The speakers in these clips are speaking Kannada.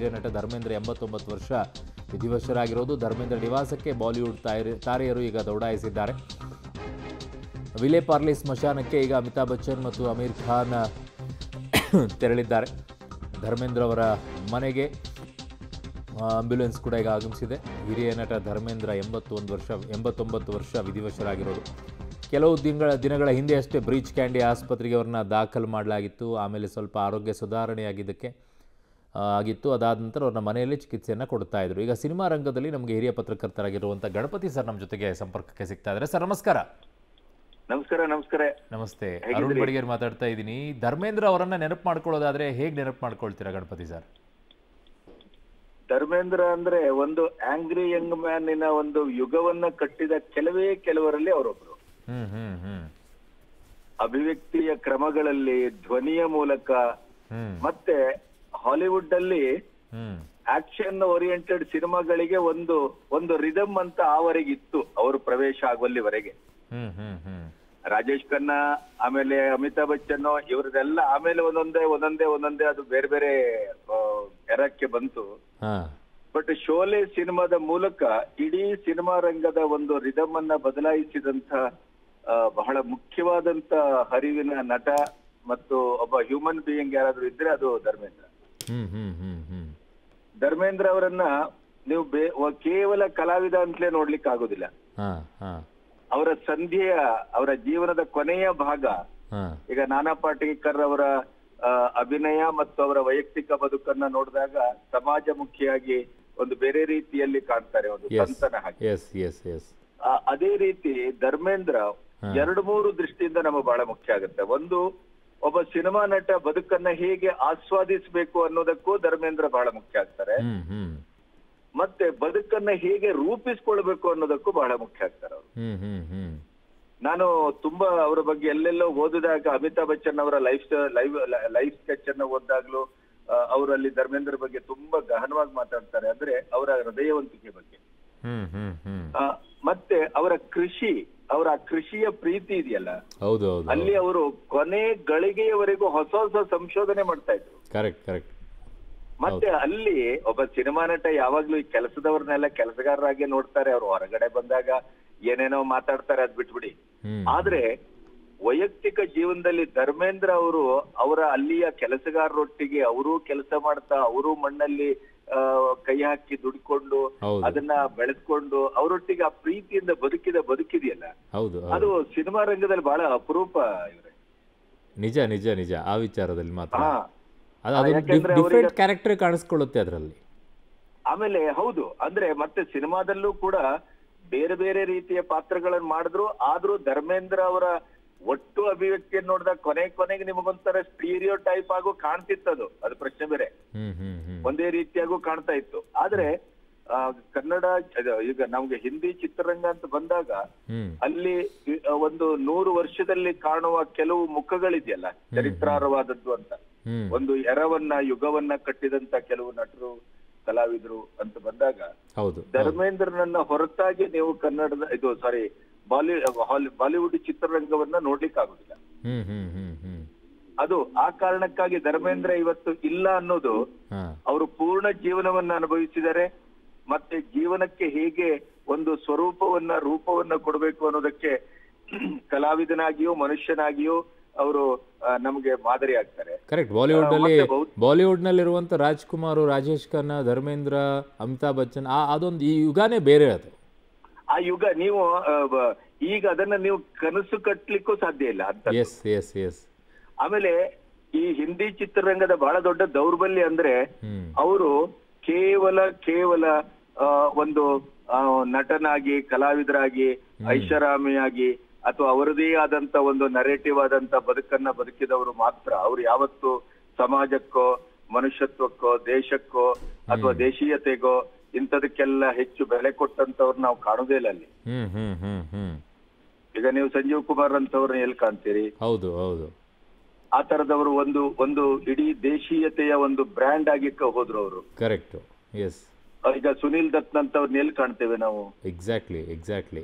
ಹಿರಿಯ ನಟ ಧರ್ಮೇಂದ್ರ 89 ವರ್ಷ ವಿಧಿವಶರಾಗಿರೋದು. ಧರ್ಮೇಂದ್ರ ನಿವಾಸಕ್ಕೆ ಬಾಲಿವುಡ್ ತಾರೆಯರು ಈಗ ದೌಡಾಯಿಸಿದ್ದಾರೆ. ವಿಲೆ ಪಾರ್ಲೆ ಸ್ಮಶಾನಕ್ಕೆ ಈಗ ಅಮಿತಾಬ್ ಬಚ್ಚನ್ ಮತ್ತು ಅಮೀರ್ ಖಾನ್ ತೆರಳಿದ್ದಾರೆ. ಧರ್ಮೇಂದ್ರ ಅವರ ಮನೆಗೆ ಆಂಬ್ಯುಲೆನ್ಸ್ ಕೂಡ ಈಗ ಆಗಮಿಸಿದೆ. ಹಿರಿಯ ನಟ ಧರ್ಮೇಂದ್ರ 89 ವರ್ಷ ವಿಧಿವಶರಾಗಿರೋದು. ಕೆಲವು ದಿನಗಳ ಹಿಂದೆ ಅಷ್ಟೇ ಬ್ರೀಚ್ ಕ್ಯಾಂಡಿ ಆಸ್ಪತ್ರೆಗೆ ಅವ್ರನ್ನ ದಾಖಲು ಮಾಡಲಾಗಿತ್ತು. ಆಮೇಲೆ ಸ್ವಲ್ಪ ಆರೋಗ್ಯ ಸುಧಾರಣೆಯಾಗಿತ್ತು. ಅದಾದ ನಂತರ ಅವ್ರನ್ನ ಮನೆಯಲ್ಲಿ ಚಿಕಿತ್ಸೆಯನ್ನು ಕೊಡ್ತಾ ಇದ್ರು. ಈಗ ಸಿನಿಮಾ ರಂಗದಲ್ಲಿ ನಮಗೆ ಹಿರಿಯ ಪತ್ರಕರ್ತರಾಗಿರುವಂಥ ಗಣಪತಿ ಸರ್ ನಮ್ಮ ಜೊತೆಗೆ ಸಂಪರ್ಕಕ್ಕೆ ಸಿಗ್ತಾ ಇದ್ದಾರೆ. ಸರ್ ನಮಸ್ಕಾರ. ನಮಸ್ಕಾರ. ನಮಸ್ತೆ, ಅರುಣ್ ಬಡಿಗೇರ್ ಮಾತಾಡ್ತಾ ಇದ್ದೀನಿ. ಧರ್ಮೇಂದ್ರ ಅವರನ್ನ ನೆನಪು ಮಾಡ್ಕೊಳ್ಳೋದಾದ್ರೆ ಹೇಗೆ ನೆನಪು ಮಾಡ್ಕೊಳ್ತೀರಾ ಗಣಪತಿ ಸರ್? ಧರ್ಮೇಂದ್ರ ಅಂದ್ರೆ ಒಂದು ಆಂಗ್ರಿ ಯಂಗ್ ಮ್ಯಾನಿನ ಒಂದು ಯುಗವನ್ನ ಕಟ್ಟಿದ ಕೆಲವರಲ್ಲಿ ಅವರೊಬ್ರು. ಅಭಿವ್ಯಕ್ತಿಯ ಕ್ರಮಗಳಲ್ಲಿ, ಧ್ವನಿಯ ಮೂಲಕ, ಮತ್ತೆ ಹಾಲಿವುಡ್ ಅಲ್ಲಿ ಆಕ್ಷನ್ ಓರಿಯೆಂಟೆಡ್ ಸಿನಿಮಾಗಳಿಗೆ ಒಂದು ರಿದಮ್ ಅಂತ ಆವರೆಗಿತ್ತು ಅವರು ಪ್ರವೇಶ ಆಗುವಲ್ಲಿವರೆಗೆ. ರಾಜೇಶ್ ಖನ್ನಾ, ಆಮೇಲೆ ಅಮಿತಾಬ್ ಬಚ್ಚನ್, ಇವ್ರದೆಲ್ಲ ಆಮೇಲೆ ಒಂದೊಂದೇ ಅದು ಬೇರೆ ಬೇರೆ ಎರಕ್ಕೆ ಬಂತು. ಬಟ್ ಶೋಲೆ ಸಿನಿಮಾದ ಮೂಲಕ ಇಡೀ ಸಿನಿಮಾ ರಂಗದ ಒಂದು ರಿದಮ್ ಅನ್ನ ಬದಲಾಯಿಸಿದಂತ ಬಹಳ ಮುಖ್ಯವಾದಂತ ಹರಿವಿನ ನಟ ಮತ್ತು ಒಬ್ಬ ಹ್ಯೂಮನ್ ಬೀಯಿಂಗ್ ಯಾರಾದ್ರೂ ಇದ್ರೆ ಅದು ಧರ್ಮೇಂದ್ರ. ಧರ್ಮೇಂದ್ರ ಅವರನ್ನ ನೀವು ಕೇವಲ ಕಲಾವಿದ ಅಂತಲೇ ನೋಡ್ಲಿಕ್ಕೆ ಆಗೋದಿಲ್ಲ. ಅವರ ಅವರ ಜೀವನದ ಕೊನೆಯ ಭಾಗ, ಈಗ ನಾನಾ ಪಾಟೇಕರ್ ಅವರ ಅಭಿನಯ ಮತ್ತು ಅವರ ವೈಯಕ್ತಿಕ ಬದುಕನ್ನ ನೋಡಿದಾಗ ಸಮಾಜಮುಖಿಯಾಗಿ ಒಂದು ಬೇರೆ ರೀತಿಯಲ್ಲಿ ಕಾಣ್ತಾರೆ, ಒಂದು ಸಂತನ ಹಾಗೆ. ಅದೇ ರೀತಿ ಧರ್ಮೇಂದ್ರ 2-3 ದೃಷ್ಟಿಯಿಂದ ನಮಗೆ ಬಹಳ ಮುಖ್ಯ ಆಗುತ್ತೆ. ಒಂದು, ಒಬ್ಬ ಸಿನಿಮಾ ನಟ ಬದುಕನ್ನ ಹೇಗೆ ಆಸ್ವಾದಿಸಬೇಕು ಅನ್ನೋದಕ್ಕೂ ಧರ್ಮೇಂದ್ರ ಬಹಳ ಮುಖ್ಯ ಆಗ್ತಾರೆ. ಮತ್ತೆ ಬದುಕನ್ನ ಹೇಗೆ ರೂಪಿಸ್ಕೊಳ್ಬೇಕು ಅನ್ನೋದಕ್ಕೂ ಬಹಳ ಮುಖ್ಯ ಆಗ್ತಾರೆ ಅವರು. ನಾನು ತುಂಬಾ ಅವರ ಬಗ್ಗೆ ಎಲ್ಲೆಲ್ಲೋ ಓದಿದಾಗ, ಅಮಿತಾಬ್ ಬಚ್ಚನ್ ಅವರ ಲೈಫ್ ಸ್ಕೆಚ್ ಅನ್ನ ಓದಿದಾಗ್ಲೂ ಅವರಲ್ಲಿ ಧರ್ಮೇಂದ್ರ ಬಗ್ಗೆ ತುಂಬಾ ಗಹನವಾಗಿ ಮಾತಾಡ್ತಾರೆ. ಅಂದ್ರೆ ಅವರ ಹೃದಯವಂತಿಕೆ ಬಗ್ಗೆ, ಮತ್ತೆ ಅವರ ಕೃಷಿಯ ಪ್ರೀತಿ ಇದೆಯಲ್ಲ, ಅಲ್ಲಿ ಅವರು ಕೊನೆ ಗಳಿಗೆಯವರೆಗೂ ಹೊಸ ಸಂಶೋಧನೆ ಮಾಡ್ತಾ ಇದ್ರು. ಮತ್ತೆ ಅಲ್ಲಿ ಒಬ್ಬ ಸಿನಿಮಾ ನಟ ಯಾವಾಗ್ಲೂ ಈ ಕೆಲಸದವ್ರನ್ನೆಲ್ಲ ಕೆಲಸಗಾರರಾಗಿ ನೋಡ್ತಾರೆ. ಅವ್ರು ಹೊರಗಡೆ ಬಂದಾಗ ಏನೇನೋ ಮಾತಾಡ್ತಾರೆ, ಅದ್ ಬಿಟ್ಬಿಡಿ. ಆದ್ರೆ ವೈಯಕ್ತಿಕ ಜೀವನದಲ್ಲಿ ಧರ್ಮೇಂದ್ರ ಅವರ ಅಲ್ಲಿಯ ಕೆಲಸಗಾರರೊಟ್ಟಿಗೆ ಅವರೂ ಕೆಲಸ ಮಾಡ್ತಾ, ಅವರೂ ಮಣ್ಣಲ್ಲಿ ಕೈ ಹಾಕಿ ದುಡ್ಕೊಂಡು ಅದನ್ನ ಬೆಳೆಸ್ಕೊಂಡು ಅವರೊಟ್ಟಿಗೆ ಆ ಪ್ರೀತಿಯಿಂದ ಬದುಕಿದೆಯಲ್ಲ, ಅದು ಸಿನಿಮಾ ರಂಗದಲ್ಲಿ ಬಹಳ ಅಪರೂಪ ಇವ್ರೆ. ನಿಜ ಆ ವಿಚಾರದಲ್ಲಿ ಮಾತ್ರ ಕ್ಯಾರೆಕ್ಟರ್ ಕಾಣಿಸ್ಕೊಳ್ಳುತ್ತೆ ಅದರಲ್ಲಿ. ಆಮೇಲೆ ಹೌದು, ಅಂದ್ರೆ ಮತ್ತೆ ಸಿನಿಮಾದಲ್ಲೂ ಕೂಡ ಬೇರೆ ಬೇರೆ ರೀತಿಯ ಪಾತ್ರಗಳನ್ನು ಮಾಡಿದ್ರು. ಆದ್ರೂ ಧರ್ಮೇಂದ್ರ ಅವರ ಒಟ್ಟು ಅಭಿವ್ಯಕ್ತಿಯನ್ನು ನೋಡಿದಾಗ ಕೊನೆಗೆ ನಿಮಗೊಂಥರ ಸ್ಟೀರಿಯೋ ಟೈಪ್ ಆಗು ಕಾಣ್ತಿತ್ತದು. ಅದು ಪ್ರಶ್ನೆ ಬೇರೆ, ಒಂದೇ ರೀತಿಯಾಗೂ ಕಾಣ್ತಾ ಇತ್ತು. ಆದ್ರೆ ಕನ್ನಡ ಈಗ ನಮ್ಗೆ ಹಿಂದಿ ಚಿತ್ರರಂಗ ಅಂತ ಬಂದಾಗ ಅಲ್ಲಿ ಒಂದು 100 ವರ್ಷದಲ್ಲಿ ಕಾಣುವ ಕೆಲವು ಮುಖಗಳಿದೆಯಲ್ಲ, ಚರಿತ್ರಾರ್ಹವಾದದ್ದು ಅಂತ, ಒಂದು ಯುಗವನ್ನ ಕಟ್ಟಿದಂತ ಕೆಲವು ನಟರು, ಕಲಾವಿದರು ಅಂತ ಬಂದಾಗ ಧರ್ಮೇಂದ್ರನನ್ನ ಹೊರತಾಗಿ ನೀವು ಬಾಲಿವುಡ್ ಚಿತ್ರರಂಗವನ್ನ ನೋಡ್ಲಿಕ್ಕೆ ಆಗುದಿಲ್ಲ. ಅದು ಆ ಕಾರಣಕ್ಕಾಗಿ ಧರ್ಮೇಂದ್ರ ಇವತ್ತು ಇಲ್ಲ ಅನ್ನೋದು, ಅವರು ಪೂರ್ಣ ಜೀವನವನ್ನ ಅನುಭವಿಸಿದ್ದಾರೆ. ಮತ್ತೆ ಜೀವನಕ್ಕೆ ಹೇಗೆ ಒಂದು ರೂಪವನ್ನ ಕೊಡಬೇಕು ಅನ್ನೋದಕ್ಕೆ ಕಲಾವಿದನಾಗಿಯೂ ಮನುಷ್ಯನಾಗಿಯೂ ಅವರು ನಮಗೆ ಮಾದರಿ ಆಗ್ತಾರೆ. ಕರೆಕ್ಟ್. ಬಾಲಿವುಡ್ ನಲ್ಲಿರುವಂತ ರಾಜ್ಕುಮಾರ್, ರಾಜೇಶ್ ಖನ್ನಾ, ಧರ್ಮೇಂದ್ರ, ಅಮಿತಾಬ್ ಬಚ್ಚನ್, ಅದೊಂದು ಈ ಯುಗನೇ ಬೇರೆ. ಅದು ಆ ಯುಗ ನೀವು ಈಗ ಅದನ್ನ ನೀವು ಕನಸು ಕಟ್ಲಿಕ್ಕೂ ಸಾಧ್ಯ ಇಲ್ಲ ಅಂತ. ಆಮೇಲೆ ಈ ಹಿಂದಿ ಚಿತ್ರರಂಗದ ಬಹಳ ದೊಡ್ಡ ದೌರ್ಬಲ್ಯ ಅಂದ್ರೆ ಅವರು ಕೇವಲ ಒಂದು ನಟನಾಗಿ, ಕಲಾವಿದರಾಗಿ, ಐಷಾರಾಮಿಯಾಗಿ ಅಥವಾ ಅವರದೇ ಆದಂತ ಒಂದು ನರೇಟಿವ್ ಆದಂತ ಬದುಕನ್ನ ಬದುಕಿದವರು ಮಾತ್ರ. ಅವ್ರು ಯಾವತ್ತು ಸಮಾಜಕ್ಕೋ, ಮನುಷ್ಯತ್ವಕ್ಕೋ, ದೇಶಕ್ಕೋ ಅಥವಾ ದೇಶೀಯತೆಗೋ ಇಂಥದಕ್ಕೆಲ್ಲ ಹೆಚ್ಚು ಬೆಲೆ ಕೊಟ್ಟಂತವ್ರು ನಾವು ಕಾಣೋದೇ ಇಲ್ಲ ಅಲ್ಲಿ. ಈಗ ನೀವು ಸಂಜೀವ್ ಕುಮಾರ್ ಅಂತವ್ರನ್ನ ಎಲ್ಲಿ ಕಾಣ್ತೀರಿ? ಹೌದು. ಆ ತರದವರು ಒಂದು ಇಡೀ ದೇಶೀಯತೆಯ ಒಂದು ಬ್ರ್ಯಾಂಡ್ ಆಗಿ ಹೋದ್ರು ಅವರು. ಕರೆಕ್ಟ್. ಈಗ ಸುನೀಲ್ ದತ್ ಅಂತವ್ರನ್ನ ಎಲ್ಲಿ ಕಾಣ್ತೇವೆ ನಾವು? ಎಕ್ಸಾಕ್ಟ್ಲಿ.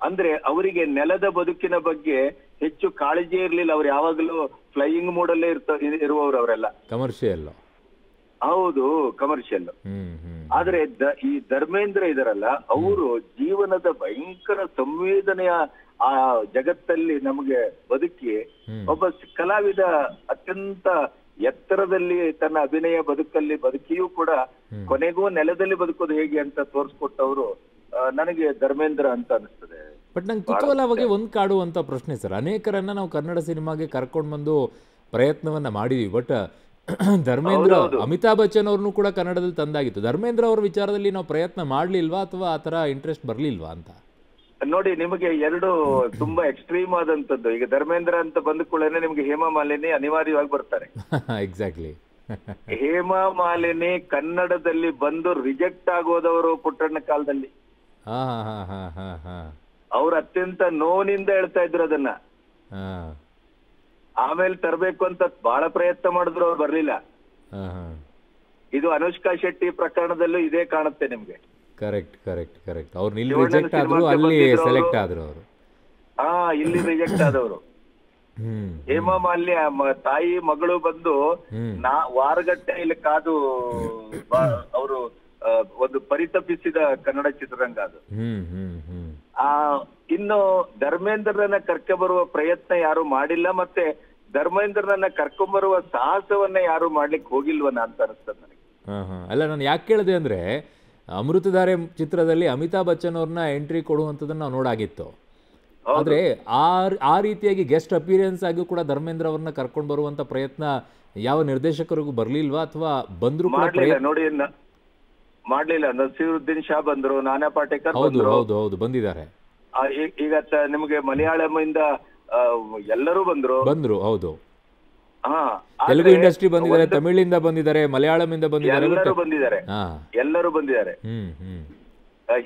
ಅಂದ್ರೆ ಅವರಿಗೆ ನೆಲದ ಬದುಕಿನ ಬಗ್ಗೆ ಹೆಚ್ಚು ಕಾಳಜಿ ಇರ್ಲಿಲ್ಲ. ಅವ್ರು ಯಾವಾಗಲೂ ಫ್ಲೈಯಿಂಗ್ ಮೋಡ್ ಅಲ್ಲೇ ಇರುವವರು ಅವರೆಲ್ಲ. ಕಮರ್ಷಿಯಲ್. ಹೌದು, ಕಮರ್ಷಿಯಲ್. ಆದ್ರೆ ಈ ಧರ್ಮೇಂದ್ರ ಇದಾರಲ್ಲ, ಅವರು ಜೀವನದ ಭಯಂಕರ ಸಂವೇದನೆಯ ಆ ಜಗತ್ತಲ್ಲಿ ನಮಗೆ ಬದುಕಿ ಒಬ್ಬ ಕಲಾವಿದ ಅತ್ಯಂತ ಎತ್ತರದಲ್ಲಿ ತನ್ನ ಅಭಿನಯ ಬದುಕಲ್ಲಿ ಬದುಕಿಯೂ ಕೂಡ ಕೊನೆಗೂ ನೆಲದಲ್ಲಿ ಬದುಕೋದು ಹೇಗೆ ಅಂತ ತೋರಿಸ್ಕೊಟ್ಟವರು ನನಗೆ ಧರ್ಮೇಂದ್ರ ಅಂತ ಅನಿಸ್ತದೆ. ಬಟ್ ನಂಗೆ ಕುತೂಹಲ ಬಗ್ಗೆ ಒಂದು ಕಾಡುವಂತ ಪ್ರಶ್ನೆ ಸರ್, ಅನೇಕರನ್ನ ನಾವು ಕನ್ನಡ ಸಿನಿಮಾಗೆ ಕರ್ಕೊಂಡು ಬಂದು ಪ್ರಯತ್ನವನ್ನ ಮಾಡಿದೀವಿ. ಬಟ್ ಧರ್ಮೇಂದ್ರ, ಅಮಿತಾಬ್ ಬಚ್ಚನ್ ಅವ್ರನ್ನು ಕೂಡ ಕನ್ನಡದಲ್ಲಿ ತಂದಾಗಿತ್ತು. ಧರ್ಮೇಂದ್ರ ಅವ್ರ ವಿಚಾರದಲ್ಲಿ ನಾವು ಪ್ರಯತ್ನ ಮಾಡ್ಲಿಲ್ವಾ ಅಥವಾ ಆ ತರ ಇಂಟ್ರೆಸ್ಟ್ ಬರ್ಲಿಲ್ವಾ ಅಂತ? ನೋಡಿ, ನಿಮಗೆ ಎರಡು ತುಂಬಾ ಎಕ್ಸ್ಟ್ರೀಮ್ ಆದಂತದ್ದು. ಈಗ ಧರ್ಮೇಂದ್ರ ಅಂತ ಬಂದ ಕೂಡಲೇ ನಿಮ್ಗೆ ಹೇಮಾ ಮಾಲಿನಿ ಅನಿವಾರ್ಯವಾಗಿ ಬರ್ತಾರೆ. ಎಕ್ಸಾಕ್ಟ್ಲಿ. ಹೇಮಾ ಮಾಲಿನಿ ಕನ್ನಡದಲ್ಲಿ ಬಂದು ರಿಜೆಕ್ಟ್ ಆಗೋದವರು ಪುಟ್ಟಣ್ಣ ಕಾಲದಲ್ಲಿ. ಅವ್ರು ಅತ್ಯಂತ ನೋವಿನಿಂದ ಹೇಳ್ತಾ ಇದ್ರು ಅದನ್ನ. ಆಮೇಲೆ ತರಬೇಕು ಅಂತ ಬಹಳ ಪ್ರಯತ್ನ ಮಾಡಿದ್ರು, ಅವ್ರು ಬರ್ಲಿಲ್ಲ. ಇದು ಅನುಷ್ಕಾ ಶೆಟ್ಟಿ ಪ್ರಕರಣದಲ್ಲೂ ಇದೇ ಕಾಣುತ್ತೆ ನಿಮ್ಗೆ. Correct correct correct. ಅವ್ರು ಇಲ್ಲಿ ರಿಜೆಕ್ಟ್ ಆದ್ರು, ಅಲ್ಲಿ ಸೆಲೆಕ್ಟ್ ಆದ್ರು ಅವರು. ಇಲ್ಲಿ ರಿಜೆಕ್ಟ್ ಆದವರು. ಹೇಮಾ ಮಾಲಿನಿ ತಾಯಿ ಮಗಳು ಬಂದು ವಾರಗಟ್ಟೆ ಇಲ್ಲಿ ಕಾದು ಅವರು ಒಂದು ಪರಿತಪಿಸಿದ ಕನ್ನಡ ಚಿತ್ರರಂಗ ಅದು. ಇನ್ನು ಧರ್ಮೇಂದ್ರನ ಕರ್ಕೊಂಬರುವ ಪ್ರಯತ್ನ ಯಾರು ಮಾಡಿಲ್ಲ, ಮತ್ತೆ ಧರ್ಮೇಂದ್ರನ ಕರ್ಕೊಂಬರುವ ಸಾಹಸವನ್ನ ಯಾರು ಮಾಡ್ಲಿಕ್ಕೆ ಹೋಗಿಲ್ವನ ಅಂತ ಅನಿಸ್ತದೆ ನನಗೆ. ಅಲ್ಲ, ನಾನು ಯಾಕೆ ಕೇಳಿದೆ ಅಂದ್ರೆ, ಅಮೃತಧಾರೆ ಚಿತ್ರದಲ್ಲಿ ಅಮಿತಾಬ್ ಬಚ್ಚನ್ ಅವ್ರನ್ನ ಎಂಟ್ರಿ ಕೊಡುವಂಥದ್ದನ್ನು ನಾವು ನೋಡಾಗಿತ್ತು. ಆದ್ರೆ ಆ ರೀತಿಯಾಗಿ ಗೆಸ್ಟ್ ಅಪಿಯರೆನ್ಸ್ ಆಗಿ ಕೂಡ ಧರ್ಮೇಂದ್ರ ಅವ್ರನ್ನ ಕರ್ಕೊಂಡು ಬರುವಂತ ಪ್ರಯತ್ನ ಯಾವ ನಿರ್ದೇಶಕರಿಗೂ ಬರ್ಲಿಲ್ವಾ ಅಥವಾ ಬಂದ್ರು ಕೂಡ? ನೋಡಿ, ಮಾಡ್ಲಿಲ್ಲ. ನಸೀರುದ್ದೀನ್ ಶಾ ಬಂದ್ರು, ನಾನಾ ಪಾಟೇಕರ್ ಹೌದು ಹೌದು ಹೌದು ಬಂದಿದ್ದಾರೆ. ಈಗ ನಿಮಗೆ ಮಲಯಾಳಂ ಇಂದ ಎಲ್ಲರೂ ಬಂದ್ರು. ಹೌದು, ತೆಲುಗು ಇಂಡಸ್ಟ್ರಿ ಬಂದಿದ್ದಾರೆ, ತಮಿಳಿಂದ ಬಂದಿದ್ದಾರೆ, ಮಲಯಾಳಂ ಇಂದ ಬಂದಿದ್ದಾರೆ, ಎಲ್ಲರೂ ಬಂದಿದ್ದಾರೆ.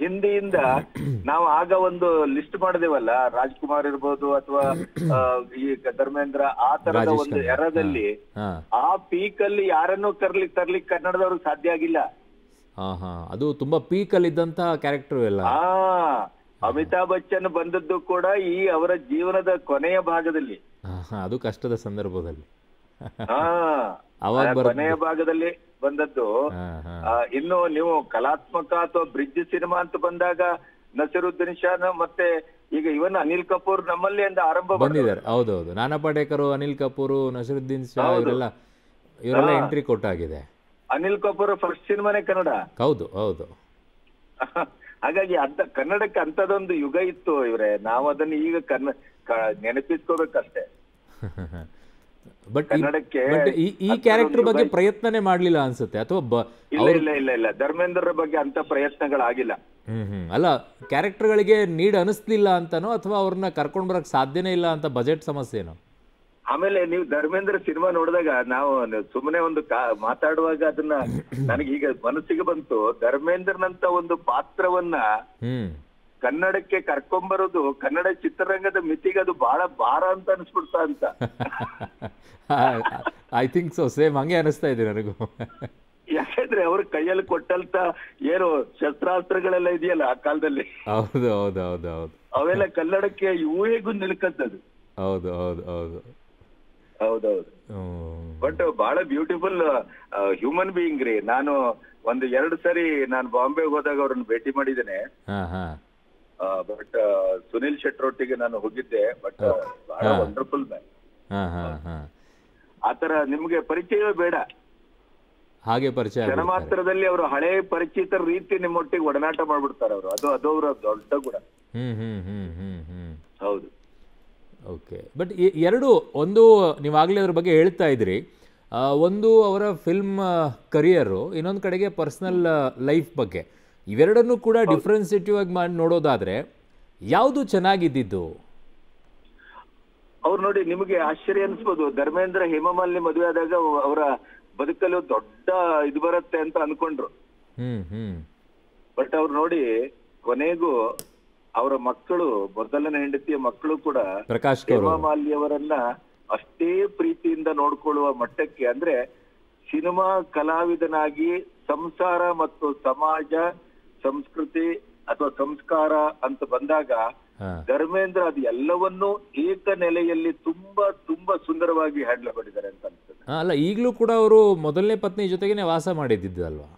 ಹಿಂದಿಯಿಂದ ನಾವು ಆಗ ಒಂದು ಲಿಸ್ಟ್ ಮಾಡಿದೇವಲ್ಲ, ರಾಜ್ಕುಮಾರ್ ಇರ್ಬೋದು ಅಥವಾ ಈ ಧರ್ಮೇಂದ್ರ, ಆ ತರದ ಒಂದು ಎರದಲ್ಲಿ ಆ ಪೀಕ್ ಅಲ್ಲಿ ಯಾರನ್ನೂ ತರ್ಲಿಕ್ಕೆ ಕನ್ನಡದವ್ರಿಗೆ ಸಾಧ್ಯ ಆಗಿಲ್ಲ. ಅದು ತುಂಬಾ ಪೀಕ್ ಅಲ್ಲಿ ಇದ್ದಂತಹ ಕ್ಯಾರೆಕ್ಟರ್ ಎಲ್ಲ. ಅಮಿತಾಬ್ ಬಚ್ಚನ್ ಬಂದದ್ದು ಕೂಡ ಈ ಅವರ ಜೀವನದ ಕೊನೆಯ ಭಾಗದಲ್ಲಿ, ಅದು ಕಷ್ಟದ ಸಂದರ್ಭದಲ್ಲಿ, ಕೊನೆಯ ಭಾಗದಲ್ಲಿ ಬಂದದ್ದು. ಇನ್ನು ನೀವು ಕಲಾತ್ಮಕ ಅಥವಾ ಬ್ರಿಡ್ಜ್ ಸಿನಿಮಾ ಅಂತ ಬಂದಾಗ ನಸೀರುದ್ದೀನ್ ಶಾ ಮತ್ತೆ ಈಗ ಇವನ್ ಅನಿಲ್ ಕಪೂರ್ ನಮ್ಮಲ್ಲಿ ಆರಂಭ ಬಂದಿದ್ದಾರೆ. ಹೌದೌದು, ನಾನಾ ಪಾಟೇಕರ್, ಅನಿಲ್ ಕಪೂರ್, ನಸೀರುದ್ದೀನ್ ಶಾ ಇವರೆಲ್ಲ ಎಂಟ್ರಿ ಕೊಟ್ಟಾಗಿದೆ. ಅನಿಲ್ ಕಪೂರ್ ಫಸ್ಟ್ ಸಿನಿಮಾನೇ ಕನ್ನಡ. ಹೌದು ಹೌದು. ಹಾಗಾಗಿ ಕನ್ನಡಕ್ಕೆ ಅಂತದೊಂದು ಯುಗ ಇತ್ತು ಇವ್ರೆ. ನಾವು ಅದನ್ನ ಈಗ ನೆನಪಿಸ್ಕೋಬೇಕಷ್ಟೇ. ಬಟ್ ಕನ್ನಡಕ್ಕೆ ಈ ಕ್ಯಾರೆಕ್ಟರ್ ಬಗ್ಗೆ ಪ್ರಯತ್ನನೇ ಮಾಡ್ಲಿಲ್ಲ ಅನ್ಸುತ್ತೆ, ಅಥವಾ ಇಲ್ಲ ಧರ್ಮೇಂದ್ರ ಬಗ್ಗೆ ಅಂತ ಪ್ರಯತ್ನಗಳಾಗಿಲ್ಲ. ಅಲ್ಲ, ಕ್ಯಾರೆಕ್ಟರ್ಗಳಿಗೆ ನೀಡ್ ಅನಿಸ್ಲಿಲ್ಲ ಅಂತನೋ ಅಥವಾ ಅವ್ರನ್ನ ಕರ್ಕೊಂಡ್ ಬರಕ್ ಸಾಧ್ಯನೇ ಇಲ್ಲ ಅಂತ ಬಜೆಟ್ ಸಮಸ್ಯೆನೋ? ಆಮೇಲೆ ನೀವು ಧರ್ಮೇಂದ್ರ ಸಿನಿಮಾ ನೋಡಿದಾಗ ನಾವು ಸುಮ್ಮನೆ ಒಂದು ಮಾತಾಡುವಾಗ ಅದನ್ನ ನನಗೀಗ ಮನಸ್ಸಿಗೆ ಬಂತು, ಧರ್ಮೇಂದ್ರನಂತ ಒಂದು ಪಾತ್ರವನ್ನ ಕನ್ನಡಕ್ಕೆ ಕರ್ಕೊಂಬರೋದು ಕನ್ನಡ ಚಿತ್ರರಂಗದ ಮಿತಿಗೆ ಅದು ಬಹಳ ಭಾರ ಅಂತ ಅನ್ಸ್ಬಿಡ್ತಾ ಅಂತ. ಐ ಥಿಂಕ್ ಸೊ, ಸೇಮ್ ಹಂಗೆ ಅನಿಸ್ತಾ ಇದೆ ನನಗೂ. ಯಾಕಂದ್ರೆ ಅವ್ರ ಕೈಯಲ್ಲಿ ಕೊಟ್ಟಂತ ಏನು ಶಸ್ತ್ರಾಸ್ತ್ರಗಳೆಲ್ಲ ಇದೆಯಲ್ಲ ಆ ಕಾಲದಲ್ಲಿ, ಹೌದು ಹೌದು ಹೌದು ಹೌದು, ಅವೆಲ್ಲ ಕನ್ನಡಕ್ಕೆ ಊಹೆಗೂ ನಿಲ್ಕತ್ತದು. ಹೌದು ಹೌದು ಹೌದು ಹೌದೌದು. ಬಟ್ ಬಹಳ ಬ್ಯೂಟಿಫುಲ್ ಹ್ಯೂಮನ್ ಬೀಯಿಂಗ್ ರೀ. ನಾನು 1-2 ಸರಿ ನಾನು ಬಾಂಬೆಗೆ ಹೋದಾಗ ಅವ್ರನ್ನ ಭೇಟಿ ಮಾಡಿದ್ದೇನೆ. ಬಟ್ ಸುನಿಲ್ ಶೆಟ್ಟರೊಟ್ಟಿಗೆ ನಾನು ಹೋಗಿದ್ದೆ. ಬಟ್ ಬಹಳ ವಂಡರ್ಫುಲ್ ಮ್ಯಾನ್. ಆತರ ನಿಮ್ಗೆ ಪರಿಚಯವೇ ಬೇಡ, ಹಾಗೆ ಪರಿಚಯ ಕ್ಷಣ ಮಾತ್ರದಲ್ಲಿ ಅವರು ಹಳೆ ಪರಿಚಿತರ ರೀತಿ ನಿಮ್ಮೊಟ್ಟಿಗೆ ಒಡನಾಟ ಮಾಡ್ಬಿಡ್ತಾರೆ ಅವರು. ಅದು ಅವರ ದೊಡ್ಡ ಗುಣ. ಹೌದು. ಓಕೆ, ಬಟ್ ಒಂದು ನೀವಾಗಲೇ ಅದ್ರ ಬಗ್ಗೆ ಹೇಳ್ತಾ ಇದ್ರಿ, ಒಂದು ಅವರ ಫಿಲ್ಮ್ ಕರಿಯರು, ಇನ್ನೊಂದು ಕಡೆಗೆ ಪರ್ಸನಲ್ ಲೈಫ್ ಬಗ್ಗೆ, ಇವೆರಡನ್ನೂ ಕೂಡ ಡಿಫ್ರೆನ್ಸಿಟಿವ್ ಆಗಿ ಮಾಡಿ ನೋಡೋದಾದ್ರೆ ಯಾವುದು ಚೆನ್ನಾಗಿದ್ದಿದ್ದು? ಅವ್ರು ನೋಡಿ, ನಿಮಗೆ ಆಶ್ಚರ್ಯ ಅನ್ಸ್ಬೋದು, ಧರ್ಮೇಂದ್ರ ಹೇಮಮಾಲಿನಿ ಮದುವೆ ಆದಾಗ ಅವರ ಬದುಕಲು ದೊಡ್ಡ ಇದು ಬರುತ್ತೆ ಅಂತ ಅನ್ಕೊಂಡ್ರು. ಬಟ್ ಅವ್ರು ನೋಡಿ ಕೊನೆಗೂ ಅವರ ಮಕ್ಕಳು, ಮೊದಲನೇ ಹೆಂಡತಿಯ ಮಕ್ಕಳು ಕೂಡ ಹೇಮಮಾಲಿನಿ ಅವರನ್ನ ಅಷ್ಟೇ ಪ್ರೀತಿಯಿಂದ ನೋಡ್ಕೊಳ್ಳುವ ಮಟ್ಟಕ್ಕೆ, ಅಂದ್ರೆ ಸಿನಿಮಾ ಕಲಾವಿದನಾಗಿ ಸಂಸಾರ ಮತ್ತು ಸಮಾಜ, ಸಂಸ್ಕೃತಿ ಅಥವಾ ಸಂಸ್ಕಾರ ಅಂತ ಬಂದಾಗ ಧರ್ಮೇಂದ್ರ ಅದು ಎಲ್ಲವನ್ನೂ ಏಕ ನೆಲೆಯಲ್ಲಿ ತುಂಬಾ ತುಂಬಾ ಸುಂದರವಾಗಿ ಹ್ಯಾಂಡಲ್ ಮಾಡಿದ್ದಾರೆ ಅಂತ ಅನ್ಸುತ್ತೆ. ಅಲ್ಲ, ಈಗಲೂ ಕೂಡ ಅವರು ಮೊದಲನೇ ಪತ್ನಿ ಜೊತೆಗೇನೆ ವಾಸ ಮಾಡಿದ್ದಲ್ವಾ?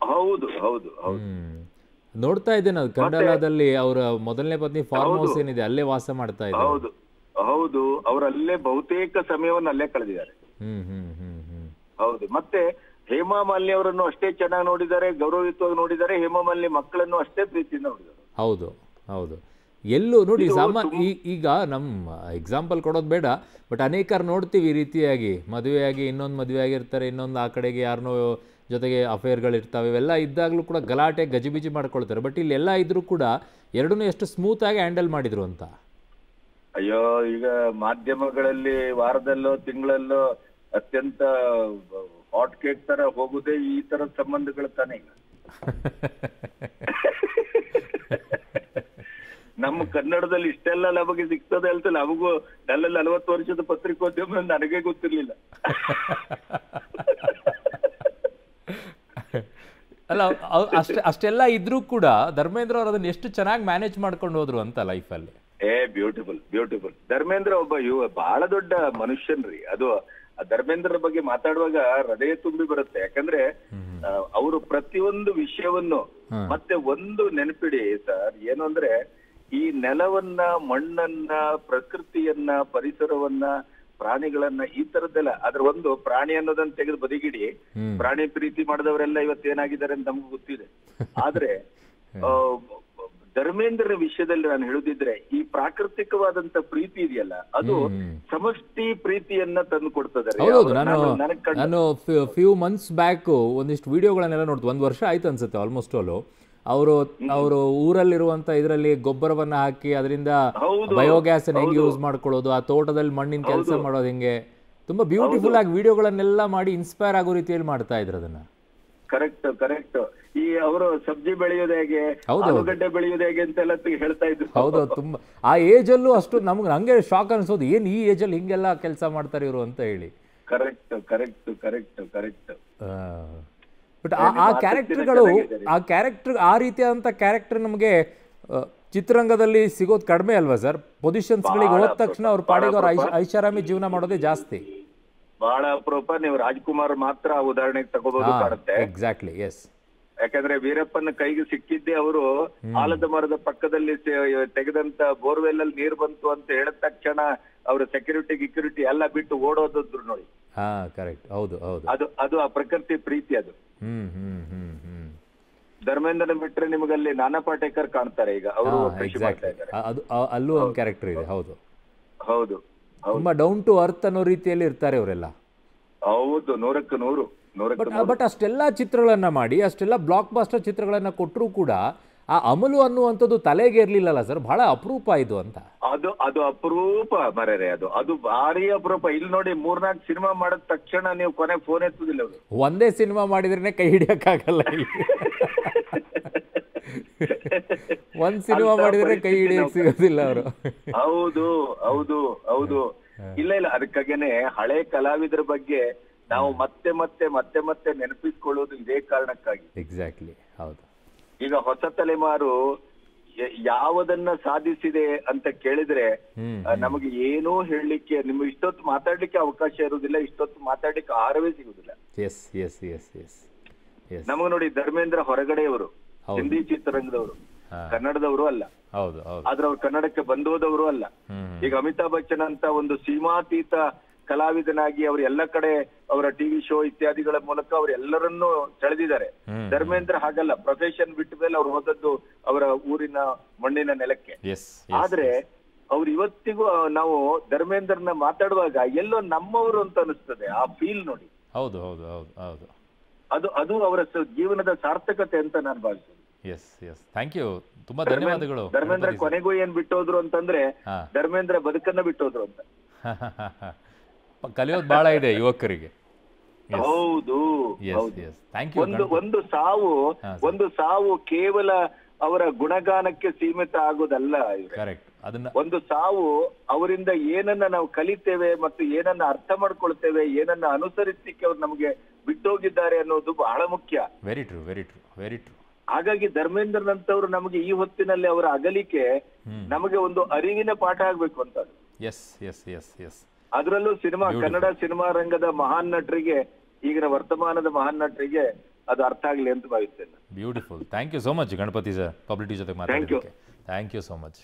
ಹೌದು ಹೌದು ಹೌದು. ನೋಡ್ತಾ ಇದ್ದೇನೆ, ಅದು ಕನ್ನಡದಲ್ಲಿ ಅವರ ಮೊದಲನೇ ಪತ್ನಿ ಫಾರ್ಮ್ ಹೌಸ್ ಏನಿದೆ ಅಲ್ಲೇ ವಾಸ ಮಾಡ್ತಾ ಇದ್ದಾರೆ. ಹೌದು ಹೌದು, ಅವರಲ್ಲೇ ಬಹುತೇಕ ಸಮಯವನ್ನು ಅಲ್ಲೇ ಕಳೆದಿದ್ದಾರೆ. ಹೌದು. ಮತ್ತೆ ಹೇಮಾ ಮಾಲಿನಿ ಅವರನ್ನು ಅಷ್ಟೇ ಚೆನ್ನಾಗಿ ನೋಡಿದ್ದಾರೆ, ಗೌರವಯುತವಾಗಿ ನೋಡಿದ್ದಾರೆ. ಹೇಮಾ ಮಾಲಿನಿ ಮಕ್ಕಳನ್ನು ಅಷ್ಟೇ ಪ್ರೀತಿಯಿಂದ ನೋಡಿದ್ದಾರೆ. ಹೌದು ಹೌದು. ಎಲ್ಲೂ ನೋಡಿ ಈಗ ನಮ್ಮ ಎಕ್ಸಾಂಪಲ್ ಕೊಡೋದು ಬೇಡ, ಬಟ್ ಅನೇಕರು ನೋಡ್ತೀವಿ ಈ ರೀತಿಯಾಗಿ ಮದುವೆಯಾಗಿ ಇನ್ನೊಂದು ಮದುವೆ ಆಗಿರ್ತಾರೆ, ಇನ್ನೊಂದು ಆ ಕಡೆಗೆ ಯಾರನ್ನೋ ಜೊತೆಗೆ ಅಫೇರ್ಗಳಿರ್ತಾವೆ, ಇವೆಲ್ಲ ಇದ್ದಾಗಲೂ ಕೂಡ ಗಲಾಟೆ ಗಜಿಬಿಜಿ ಮಾಡ್ಕೊಳ್ತಾರೆ. ಬಟ್ ಇಲ್ಲೆಲ್ಲ ಇದ್ರೂ ಕೂಡ ಎರಡನ್ನೂ ಎಷ್ಟು ಸ್ಮೂತಾಗಿ ಹ್ಯಾಂಡಲ್ ಮಾಡಿದ್ರು ಅಂತ. ಅಯ್ಯೋ, ಈಗ ಮಾಧ್ಯಮಗಳಲ್ಲಿ ವಾರದಲ್ಲೋ ತಿಂಗಳಲ್ಲೋ ಅತ್ಯಂತ ಹಾಟ್ ಕೇಕ್ ತರ ಹೋಗುದೇ ಈ ತರ ಸಂಬಂಧಗಳು ತಾನೇ. ಈಗ ನಮ್ಮ ಕನ್ನಡದಲ್ಲಿ ಇಷ್ಟೆಲ್ಲ ನಮಗೆ ಸಿಗ್ತದೆ ಅಂತ ನಮಗೂ ನಲ್ಲಲ್ಲಿ 40 ವರ್ಷದ ಪತ್ರಿಕೋದ್ಯಮ ನನಗೆ ಗೊತ್ತಿರ್ಲಿಲ್ಲ. ಅಲ್ಲ, ಅಷ್ಟೆಲ್ಲ ಇದ್ರೂ ಕೂಡ ಧರ್ಮೇಂದ್ರ ಅವರು ಅದನ್ನ ಎಷ್ಟು ಚೆನ್ನಾಗಿ ಮ್ಯಾನೇಜ್ ಮಾಡ್ಕೊಂಡು ಹೋದ್ರು ಅಂತ ಲೈಫಲ್ಲಿ. Beautiful beautiful. ಧರ್ಮೇಂದ್ರ ಒಬ್ಬ ಬಹಳ ದೊಡ್ಡ ಮನುಷ್ಯನ್ರಿ. ಅದು ಧರ್ಮೇಂದ್ರ ಬಗ್ಗೆ ಮಾತಾಡುವಾಗ ಹೃದಯ ತುಂಬಿ ಬರುತ್ತೆ. ಯಾಕಂದ್ರೆ ಅವರು ಪ್ರತಿಯೊಂದು ವಿಷಯವನ್ನು ಮತ್ತೆ ಒಂದು ನೆನಪಿಡಿ ಸರ್, ಏನು ಅಂದ್ರೆ ಈ ನೆಲವನ್ನ, ಮಣ್ಣನ್ನ, ಪ್ರಕೃತಿಯನ್ನ, ಪರಿಸರವನ್ನ, ಪ್ರಾಣಿಗಳನ್ನ, ಈ ತರದ್ದೆಲ್ಲ, ಅದ್ರ ಒಂದು ಪ್ರಾಣಿ ಅನ್ನೋದನ್ನ ತೆಗೆದು ಬದಿಗಿಡಿ, ಪ್ರಾಣಿ ಪ್ರೀತಿ ಮಾಡಿದವರೆಲ್ಲ ಇವತ್ತೇನಾಗಿದ್ದಾರೆ ಅಂತ ನಮ್ಗೆ ಗೊತ್ತಿದೆ. ಆದ್ರೆ ಧರ್ಮೇಂದ್ರನ ವಿಷಯದಲ್ಲಿ ನಾನು ಹೇಳುದಿದ್ರೆ ಈ ಪ್ರಾಕೃತಿಕವಾದಂತ ಪ್ರೀತಿ ಇದೆಯಲ್ಲ, ಅದು ಸಮಷ್ಟಿ ಪ್ರೀತಿಯನ್ನ ತಂದು ಕೊಡ್ತದೆ. ನಾನು ಫ್ಯೂ ಮಂತ್ಸ್ ಬ್ಯಾಕ್ ಒಂದಿಷ್ಟು ವಿಡಿಯೋಗಳನ್ನೆಲ್ಲ ನೋಡ್ತು, 1 ವರ್ಷ ಆಯ್ತು ಅನ್ಸುತ್ತೆ ಆಲ್ಮೋಸ್ಟ್ ಆಲ್. ಅವರು ಊರಲ್ಲಿರುವಂತ ಇದರಲ್ಲಿ ಗೊಬ್ಬರವನ್ನ ಹಾಕಿ ಅದರಿಂದ ಬಯೋಗ್ಯಾಸ್ ಹೆಂಗೆ ಯೂಸ್ ಮಾಡ್ಕೊಳ್ಳೋದು, ಆ ತೋಟದಲ್ಲಿ ಮಣ್ಣಿನ ಕೆಲಸ ಮಾಡೋದು, ಹೆಂಗೆ ತುಂಬಾ ಬ್ಯೂಟಿಫುಲ್ ಆಗಿ ವಿಡಿಯೋಗಳನ್ನೆಲ್ಲ ಮಾಡಿ ಇನ್ಸ್ಪೈರ್ ಆಗೋ ರೀತಿಯಲ್ಲಿ ಮಾಡ್ತಾ ಇದ್ರು ಅದನ್ನ. Correct correct. ಈ ಅವರು ಸಬ್ಜಿ ಬೆಳೆಯೋದು ಹೇಗೆ, ಆಲೂಗಡ್ಡೆ ಬೆಳೆಯೋದು ಹೇಗೆ ಅಂತೆಲ್ಲ ಹೇಳ್ತಾ ಇದ್ರು. ಹೌದು, ತುಂಬಾ ಆ ಏಜ್ ಅಲ್ಲೂ ಅಷ್ಟು ನಮ್ಗೆ ಶಾಕ್ ಅನ್ಸೋದು, ಏನ್ ಈ ಏಜ್ ಅಲ್ಲಿ ಹಿಂಗೆಲ್ಲ ಕೆಲಸ ಮಾಡ್ತಾರೆ ಇವರು ಅಂತ ಹೇಳಿ. Correct correct correct correct. But ಆ ಕ್ಯಾರೆಕ್ಟರ್ ಆ ರೀತಿಯಾದಂಥ ಕ್ಯಾರೆಕ್ಟರ್ ನಮಗೆ ಚಿತ್ರರಂಗದಲ್ಲಿ ಸಿಗೋದು ಕಡಿಮೆ ಅಲ್ವಾ ಸರ್? ಪೊಸಿಷನ್ಸ್ಗಳಿಗೆ ಹೋದ ತಕ್ಷಣ ಅವ್ರ ಪಾಡಿಗೆ ಅವ್ರ ಐಷಾರಾಮಿ ಜೀವನ ಮಾಡೋದೇ ಜಾಸ್ತಿ. ಬಹಳ ಅಪರೂಪ. ನೀವು ರಾಜ್ಕುಮಾರ್ ಮಾತ್ರ ಉದಾಹರಣೆಗೆ ತಗೋಬಹುದು ಕಾಣುತ್ತೆ. Exactly, yes. ಯಾಕಂದ್ರೆ ವೀರಪ್ಪನ ಕೈಗೆ ಸಿಕ್ಕಿದ್ದೆ ಅವರು ಆಲದ ಮರದ ಪಕ್ಕದಲ್ಲಿ ತೆಗೆದಂತ ಬೋರ್ವೆಲ್ ಅಲ್ಲಿ ನೀರು ಬಂತು ಅಂತ ಹೇಳಿದ ತಕ್ಷಣ ಅವ್ರ ಸೆಕ್ಯೂರಿಟಿ ಎಲ್ಲ ಬಿಟ್ಟು ಓಡೋದ್ರು ನೋಡಿ. ಕರೆಕ್ಟ್. ಹೌದು ಹೌದು. ಅದು ಆ ಪ್ರಕೃತಿ ಪ್ರೀತಿ. ಅದು ಧರ್ಮೇಂದ್ರನ ಬಿಟ್ರೆ ನಿಮಗಲ್ಲಿ ನಾನಾ ಪಾಟೇಕರ್ ಕಾಣ್ತಾರೆ ಈಗ. ಅವರು ಅಲ್ಲೂ ಒಂದು ಕ್ಯಾರೆಕ್ಟರ್ ಇದೆ. ಹೌದು ಹೌದು. ತುಂಬಾ ಡೌನ್ ಟು ಅರ್ತ್ ಅನ್ನೋ ರೀತಿಯಲ್ಲಿ ಇರ್ತಾರೆ ಅವರೆಲ್ಲ. ಹೌದು, 100ಕ್ಕೆ 100. ಬಟ್ ಅಷ್ಟೆಲ್ಲ ಚಿತ್ರಗಳನ್ನ ಮಾಡಿ, ಅಷ್ಟೆಲ್ಲ ಬ್ಲಾಕ್ ಬಾಸ್ಟರ್ ಚಿತ್ರಗಳನ್ನ ಕೊಟ್ಟರು ಕೂಡ ಆ ಅಮಲು ಅನ್ನುವಂಥದ್ದು ತಲೆಗೆ ಇರ್ಲಿಲ್ಲಲ್ಲ ಸರ್? ಬಹಳ ಅಪರೂಪ ಇದು ಅಂತ. ಅದು ಅಪರೂಪ ಮರರೆ. ಅದು ಭಾರಿ ಅಪರೂಪ. ಇಲ್ಲಿ ನೋಡಿ, 3-4 ಸಿನಿಮಾ ಮಾಡಿದ ತಕ್ಷಣ ನೀವು ಕೊನೆ ಫೋನ್ ಎತ್ತುದಿಲ್ಲ. ಅವರು ಒಂದೇ ಸಿನಿಮಾ ಮಾಡಿದ್ರೇನೆ ಕೈ ಹಿಡಿಯಕ್ಕಾಗಲ್ಲ. ಒಂದ್ ಸಿನಿಮಾ ಮಾಡಿದ್ರೆ ಕೈ ಹಿಡಿಯಕ್ ಸಿಗೋದಿಲ್ಲ ಅವರು. ಹೌದು ಹೌದು ಹೌದು. ಇಲ್ಲ, ಅದಕ್ಕಾಗೇನೆ ಹಳೆ ಕಲಾವಿದರ ಬಗ್ಗೆ ನಾವು ಮತ್ತೆ ಮತ್ತೆ ಮತ್ತೆ ಮತ್ತೆ ನೆನಪಿಸ್ಕೊಳ್ಳೋದು ಇದೇ ಕಾರಣಕ್ಕಾಗಿ. ಎಕ್ಸಾಕ್ಟ್ಲಿ, ಹೌದು. ಈಗ ಹೊಸ ತಲೆಮಾರು ಯಾವುದನ್ನ ಸಾಧಿಸಿದೆ ಅಂತ ಕೇಳಿದ್ರೆ ನಮಗೆ ಏನೂ ಹೇಳಲಿಕ್ಕೆ, ನಿಮ್ಗೆ ಇಷ್ಟೊತ್ತು ಮಾತಾಡ್ಲಿಕ್ಕೆ ಅವಕಾಶ ಇರುವುದಿಲ್ಲ, ಇಷ್ಟೊತ್ತು ಮಾತಾಡ್ಲಿಕ್ಕೆ ಆಹಾರವೇ ಸಿಗುದಿಲ್ಲ. ನಮಗ್ ನೋಡಿ, ಧರ್ಮೇಂದ್ರ ಹೊರಗಡೆಯವರು, ಹಿಂದಿ ಚಿತ್ರರಂಗದವರು, ಕನ್ನಡದವರು ಅಲ್ಲ. ಆದ್ರೆ ಅವ್ರು ಕನ್ನಡಕ್ಕೆ ಬಂದೋದವರು ಅಲ್ಲ. ಈಗ ಅಮಿತಾಬ್ ಬಚ್ಚನ್ ಅಂತ ಒಂದು ಸೀಮಾತೀತ ಕಲಾವಿದನಾಗಿ ಅವರು ಎಲ್ಲ ಕಡೆ ಅವರ ಟಿವಿ ಶೋ ಇತ್ಯಾದಿಗಳ ಮೂಲಕ ಅವರೆಲ್ಲರನ್ನೂ ಸೆಳೆದಿದ್ದಾರೆ. ಧರ್ಮೇಂದ್ರ ಹಾಗಲ್ಲ. ಪ್ರೊಫೆಷನ್ ಬಿಟ್ಟ ಮೇಲೆ ಅವ್ರು ಹೋದದ್ದು ಅವರ ಊರಿನ ಮಣ್ಣಿನ ನೆಲಕ್ಕೆ. ಆದ್ರೆ ಅವ್ರು ಇವತ್ತಿಗೂ ನಾವು ಧರ್ಮೇಂದ್ರನ ಮಾತಾಡುವಾಗ ಎಲ್ಲೋ ನಮ್ಮವರು ಅಂತ ಅನಿಸ್ತದೆ. ಆ ಫೀಲ್ ನೋಡಿ. ಹೌದು ಹೌದು ಹೌದು ಹೌದು. ಅದು ಅವರ ಜೀವನದ ಸಾರ್ಥಕತೆ ಅಂತ ನಾನು ಭಾವಿಸ್ತೇನೆ. ಥ್ಯಾಂಕ್ ಯು, ತುಂಬಾ ಧನ್ಯವಾದಗಳು. ಧರ್ಮೇಂದ್ರ ಕೊನೆಗೂ ಏನ್ ಬಿಟ್ಟೋದ್ರು ಅಂತಂದ್ರೆ ಧರ್ಮೇಂದ್ರ ಬದುಕನ್ನ ಬಿಟ್ಟೋದ್ರು ಅಂತ. ಕಲಿಯೋದು ಬಹಳ ಇದೆ ಯುವಕರಿಗೆ. ಹೌದು. ಒಂದು ಸಾವು ಕೇವಲ ಅವರ ಗುಣಗಾನಕ್ಕೆ ಸೀಮಿತ ಆಗೋದಲ್ಲ. ಒಂದು ಸಾವು ಅವರಿಂದ ಏನನ್ನ ನಾವು ಕಲಿತೇವೆ ಮತ್ತು ಏನನ್ನ ಅರ್ಥ ಮಾಡ್ಕೊಳ್ತೇವೆ, ಏನನ್ನ ಅನುಸರಿಸಲಿಕ್ಕೆ ಅವ್ರು ನಮಗೆ ಬಿಟ್ಟೋಗಿದ್ದಾರೆ ಅನ್ನೋದು ಬಹಳ ಮುಖ್ಯ. Very true, very true, very true. ಹಾಗಾಗಿ ಧರ್ಮೇಂದ್ರನಂತವ್ರು ನಮಗೆ ಈ ಹೊತ್ತಿನಲ್ಲಿ ಅವರ ಅಗಲಿಕೆ ನಮಗೆ ಒಂದು ಅರಿವಿನ ಪಾಠ ಆಗ್ಬೇಕು ಅಂತ. ಎಸ್ ಎಸ್ ಎಸ್ ಎಸ್ ಅದರಲ್ಲೂ ಕನ್ನಡ ಸಿನಿಮಾ ರಂಗದ ಮಹಾನ್ ನಟರಿಗೆ, ಈಗಿನ ವರ್ತಮಾನದ ಮಹಾನ್ ನಟರಿಗೆ ಅದು ಅರ್ಥ ಆಗ್ಲಿ ಅಂತ ಭಾವಿಸ್ತೇನೆ. Beautiful. Thank you so much Ganapati sir, Public TV ಜೊತೆ ಮಾತಾಡೋದಕ್ಕೆ. Thank you so much.